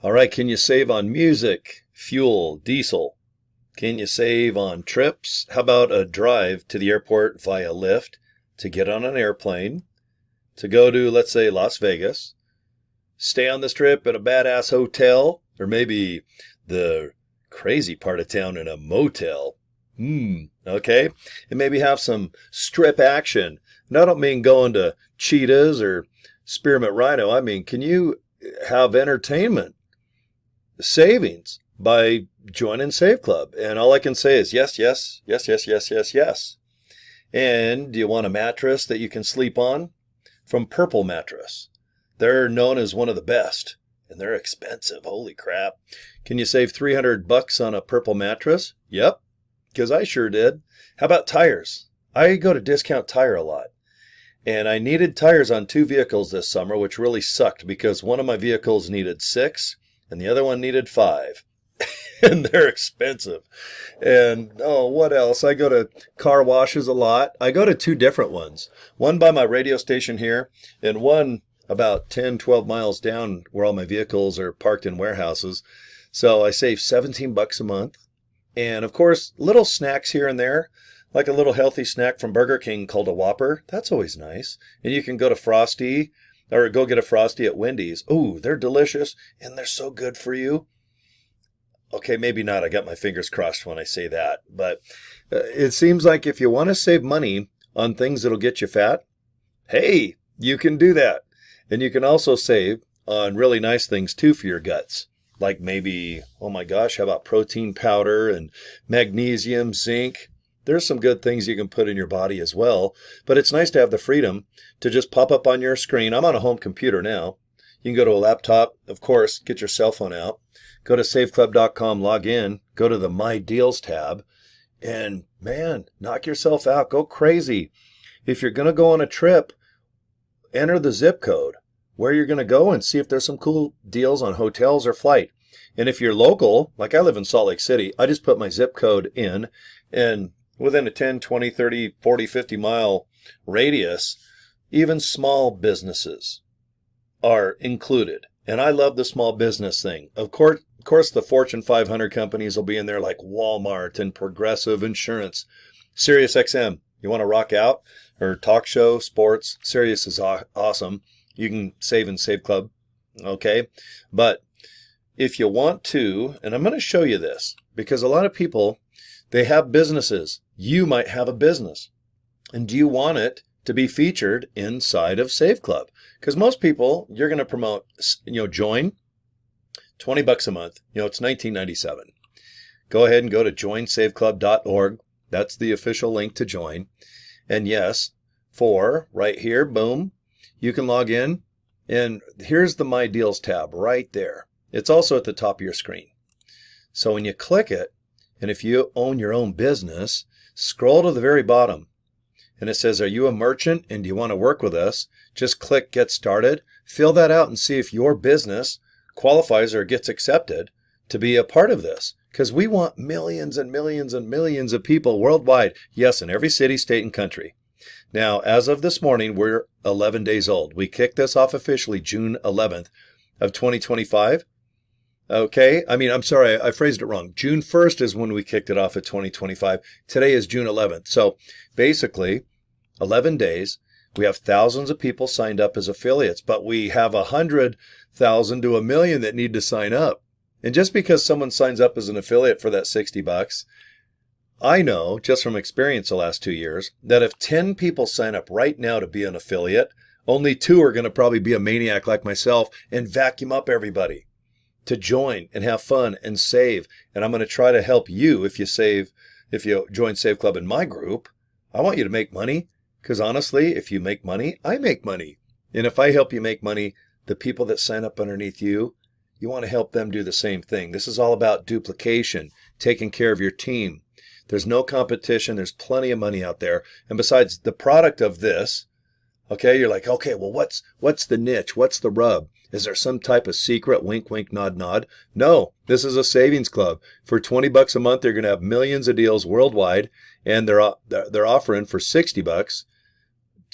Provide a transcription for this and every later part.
All right, can you save on music, fuel, diesel? Can you save on trips? How about a drive to the airport via Lyft, to get on an airplane, to go to, let's say, Las Vegas, stay on this trip in a badass hotel, or maybe the crazy part of town in a motel? Okay. And maybe have some strip action. And I don't mean going to Cheetahs or Spearmint Rhino. I mean, can you have entertainment savings by joining Save Club? And all I can say is yes, yes, yes, yes, yes, yes, yes. And do you want a mattress that you can sleep on? From Purple Mattress. They're known as one of the best, and they're expensive. Holy crap. Can you save $300 on a Purple mattress? Yep, because I sure did. How about tires? I go to Discount Tire a lot. And I needed tires on 2 vehicles this summer, which really sucked because one of my vehicles needed 6 and the other one needed 5. And they're expensive. And what else? I go to car washes a lot. I go to 2 different ones. One by my radio station here, and one about 10, 12 miles down where all my vehicles are parked in warehouses. So I save $17 a month. And of course, little snacks here and there, like a little healthy snack from Burger King called a Whopper. That's always nice. And you can go to Frosty, or go get a Frosty at Wendy's. Ooh, they're delicious, and they're so good for you. Okay, maybe not. I got my fingers crossed when I say that. But it seems like if you want to save money on things that'll get you fat, hey, you can do that. And you can also save on really nice things too for your guts. Like maybe, oh my gosh, how about protein powder and magnesium, zinc? There's some good things you can put in your body as well. But it's nice to have the freedom to just pop up on your screen. I'm on a home computer now. You can go to a laptop, of course, get your cell phone out. Go to saveclub.com, log in, go to the My Deals tab, and man, knock yourself out. Go crazy. If you're going to go on a trip, enter the zip code where you're going to go and see if there's some cool deals on hotels or flight. And if you're local, like I live in Salt Lake City, I just put my zip code in, and within a 10, 20, 30, 40, 50 mile radius, even small businesses are included. And I love the small business thing. Of course, the Fortune 500 companies will be in there like Walmart and Progressive Insurance. Sirius XM, you want to rock out? Or talk show, sports. Sirius is awesome. You can save in Save Club. Okay. But if you want to, and I'm going to show you this, because a lot of people, they have businesses. You might have a business. And do you want it to be featured inside of Save Club? Because most people, you're going to promote, join, $20 a month. It's $19.97. Go ahead and go to joinsaveclub.org. That's the official link to join. And yes, right here, boom, you can log in. And here's the My Deals tab right there. It's also at the top of your screen. So when you click it, and if you own your own business, scroll to the very bottom. And it says, are you a merchant and do you want to work with us? Just click Get Started. Fill that out and see if your business qualifies or gets accepted to be a part of this. Because we want millions and millions and millions of people worldwide. Yes, in every city, state, and country. Now, as of this morning, we're 11 days old. We kicked this off officially June 11th of 2025. Okay, I'm sorry, I phrased it wrong. June 1st is when we kicked it off at 2025. Today is June 11th. So basically, 11 days, we have thousands of people signed up as affiliates, but we have 100,000 to 1 million that need to sign up. And just because someone signs up as an affiliate for that $60, I know just from experience the last 2 years that if 10 people sign up right now to be an affiliate, only 2 are going to probably be a maniac like myself and vacuum up everybody to join and have fun and save. And I'm going to try to help you if you join Save Club in my group. I want you to make money because honestly, if you make money, I make money. And if I help you make money, the people that sign up underneath you, you want to help them do the same thing. This is all about duplication, taking care of your team. There's no competition. There's plenty of money out there. And besides the product of this, okay, you're like, okay, well, what's the niche? What's the rub? Is there some type of secret wink, wink, nod, nod? No, this is a savings club. For $20 a month, they're going to have millions of deals worldwide, and they're offering for $60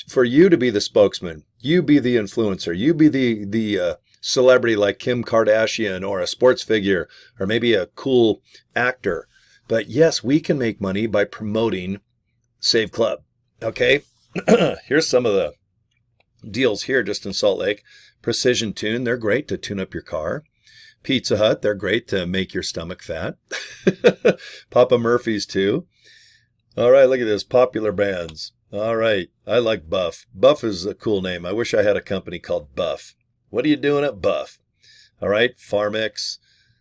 for you to be the spokesman. You be the influencer. You be the celebrity like Kim Kardashian or a sports figure or maybe a cool actor. But yes, we can make money by promoting Save Club. Okay, here's some of the deals here just in Salt Lake. Precision Tune, they're great to tune up your car. Pizza Hut, they're great to make your stomach fat. Papa Murphy's too. All right, look at this. Popular brands. All right, I like Buff. Buff is a cool name. I wish I had a company called Buff. What are you doing at Buff? All right, Farmix,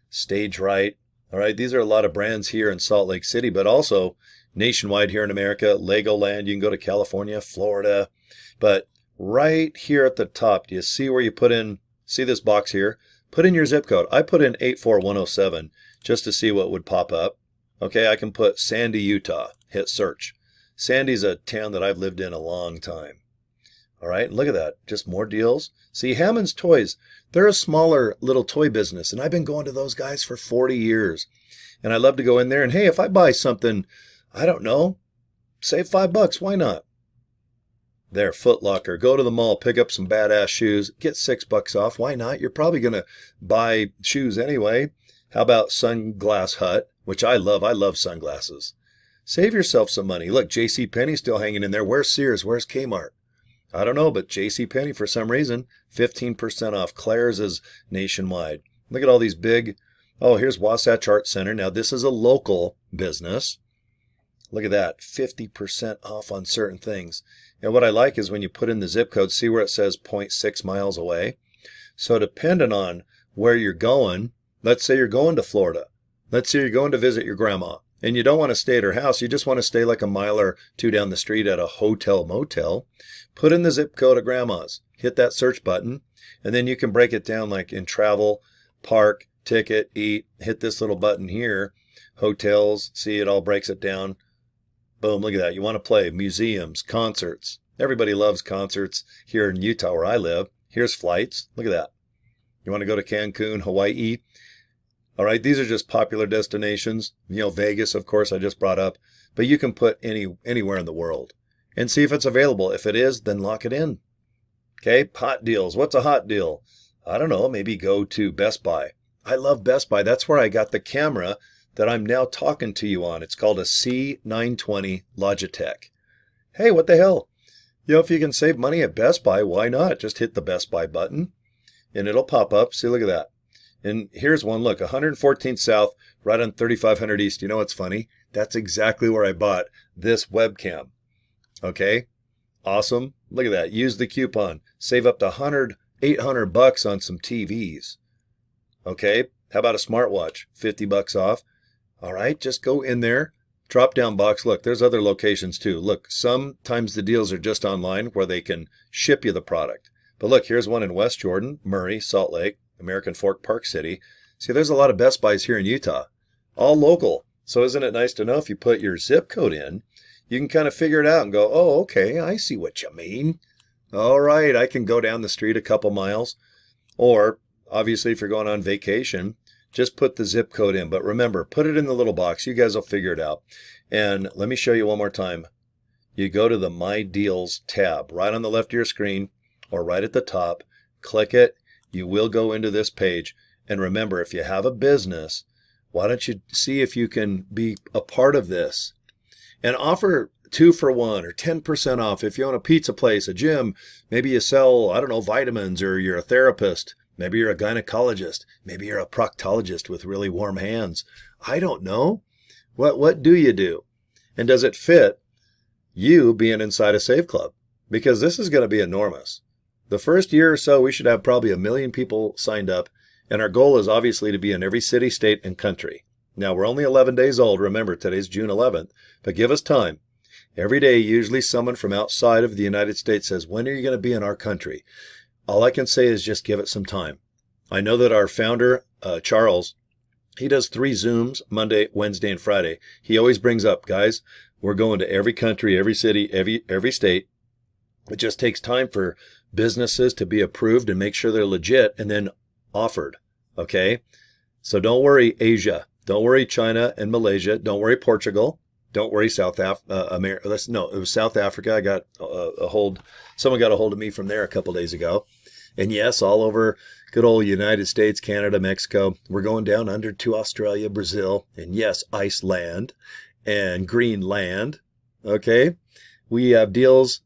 Stage Right. All right, these are a lot of brands here in Salt Lake City, but also nationwide here in America. Legoland, you can go to California, Florida. But right here at the top, do you see where you put in, see this box here? Put in your zip code. I put in 84107 just to see what would pop up. Okay, I can put Sandy, Utah. Hit search. Sandy's a town that I've lived in a long time. All right, look at that. Just more deals. See, Hammond's Toys, they're a smaller little toy business, and I've been going to those guys for 40 years. And I love to go in there, and hey, if I buy something, I don't know, save $5, why not? There, Foot Locker. Go to the mall, pick up some badass shoes, get $6 off. Why not? You're probably going to buy shoes anyway. How about Sunglass Hut, which I love. I love sunglasses. Save yourself some money. Look, JCPenney's still hanging in there. Where's Sears? Where's Kmart? I don't know, but JCPenney, for some reason, 15% off. Claire's is nationwide. Look at all these big. Oh, here's Wasatch Art Center. Now, this is a local business. Look at that, 50% off on certain things. And what I like is when you put in the zip code, see where it says 0.6 miles away. So depending on where you're going, let's say you're going to Florida. Let's say you're going to visit your grandma. And you don't want to stay at her house. You just want to stay like a mile or two down the street at a hotel motel. Put in the zip code of grandma's. Hit that search button. And then you can break it down like in travel, park, ticket, eat. Hit this little button here. Hotels. See, it all breaks it down. Boom, look at that. You want to play museums, concerts. Everybody loves concerts here in Utah where I live. Here's flights. Look at that. You want to go to Cancun, Hawaii. All right, these are just popular destinations. You know, Vegas, of course, I just brought up. But you can put anywhere in the world and see if it's available. If it is, then lock it in. Okay, hot deals. What's a hot deal? I don't know, maybe go to Best Buy. I love Best Buy. That's where I got the camera that I'm now talking to you on. It's called a C920 Logitech. Hey, what the hell? You know, if you can save money at Best Buy, why not? Just hit the Best Buy button and it'll pop up. See, look at that. And here's one. Look, 114th South, right on 3500 East. You know what's funny? That's exactly where I bought this webcam. Okay, awesome. Look at that. Use the coupon. Save up to $800 on some TVs. Okay, how about a smartwatch? $50 off. All right, just go in there. Drop down box. Look, there's other locations too. Look, sometimes the deals are just online where they can ship you the product. But look, here's one in West Jordan, Murray, Salt Lake, American Fork, Park City. See, there's a lot of Best Buys here in Utah, all local. So isn't it nice to know if you put your zip code in, you can kind of figure it out and go, oh, okay, I see what you mean. All right, I can go down the street a couple miles. Or, obviously, if you're going on vacation, just put the zip code in. But remember, put it in the little box. You guys will figure it out. And let me show you one more time. You go to the My Deals tab right on the left of your screen or right at the top. Click it. You will go into this page. And remember, if you have a business, why don't you see if you can be a part of this and offer 2 for 1 or 10% off. If you own a pizza place, a gym, maybe you sell, I don't know, vitamins, or you're a therapist. Maybe you're a gynecologist. Maybe you're a proctologist with really warm hands. I don't know. What do you do? And does it fit you being inside a Save Club? Because this is going to be enormous. The first year or so, we should have probably 1 million people signed up. And our goal is obviously to be in every city, state, and country. Now, we're only 11 days old. Remember, today's June 11th. But give us time. Every day, usually someone from outside of the United States says, when are you going to be in our country? All I can say is just give it some time. I know that our founder, Charles, he does 3 Zooms, Monday, Wednesday, and Friday. He always brings up, guys, we're going to every country, every city, every state. It just takes time for businesses to be approved and make sure they're legit and then offered. Okay? So don't worry, Asia. Don't worry, China and Malaysia. Don't worry, Portugal. Don't worry, South Africa. No, it was South Africa. I got someone got a hold of me from there a couple days ago. And yes, all over good old United States, Canada, Mexico. We're going down under to Australia, Brazil, and yes, Iceland and Greenland. Okay. We have deals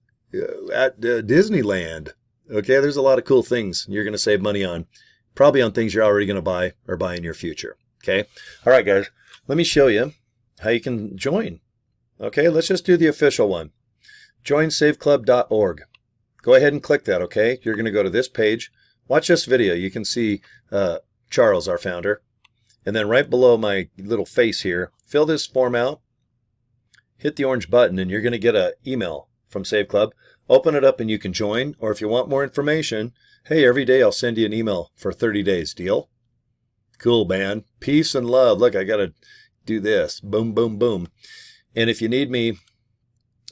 at Disneyland. Okay. There's a lot of cool things you're going to save money on. Probably on things you're already going to buy or buy in your future. Okay. All right, guys. Let me show you how you can join. Okay. Let's just do the official one. joinsaveclub.org. Go ahead and click that, okay? You're going to go to this page. Watch this video. You can see Charles, our founder. And then right below my little face here, fill this form out, hit the orange button, and you're going to get an email from Save Club. Open it up and you can join. Or if you want more information, hey, every day I'll send you an email for 30 days. Deal? Cool, man. Peace and love. Look, I got to do this. Boom, boom, boom. And if you need me,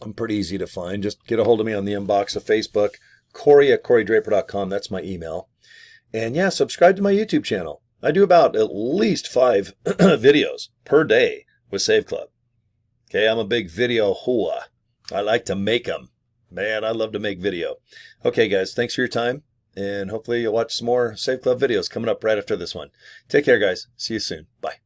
I'm pretty easy to find. Just get a hold of me on the inbox of Facebook. Cory at CoryDraper.com. That's my email. And yeah, subscribe to my YouTube channel. I do about at least 5 videos per day with Save Club. Okay, I'm a big video hua. I like to make them. Man, I love to make video. Okay, guys, thanks for your time. And hopefully you'll watch some more Save Club videos coming up right after this one. Take care, guys. See you soon. Bye.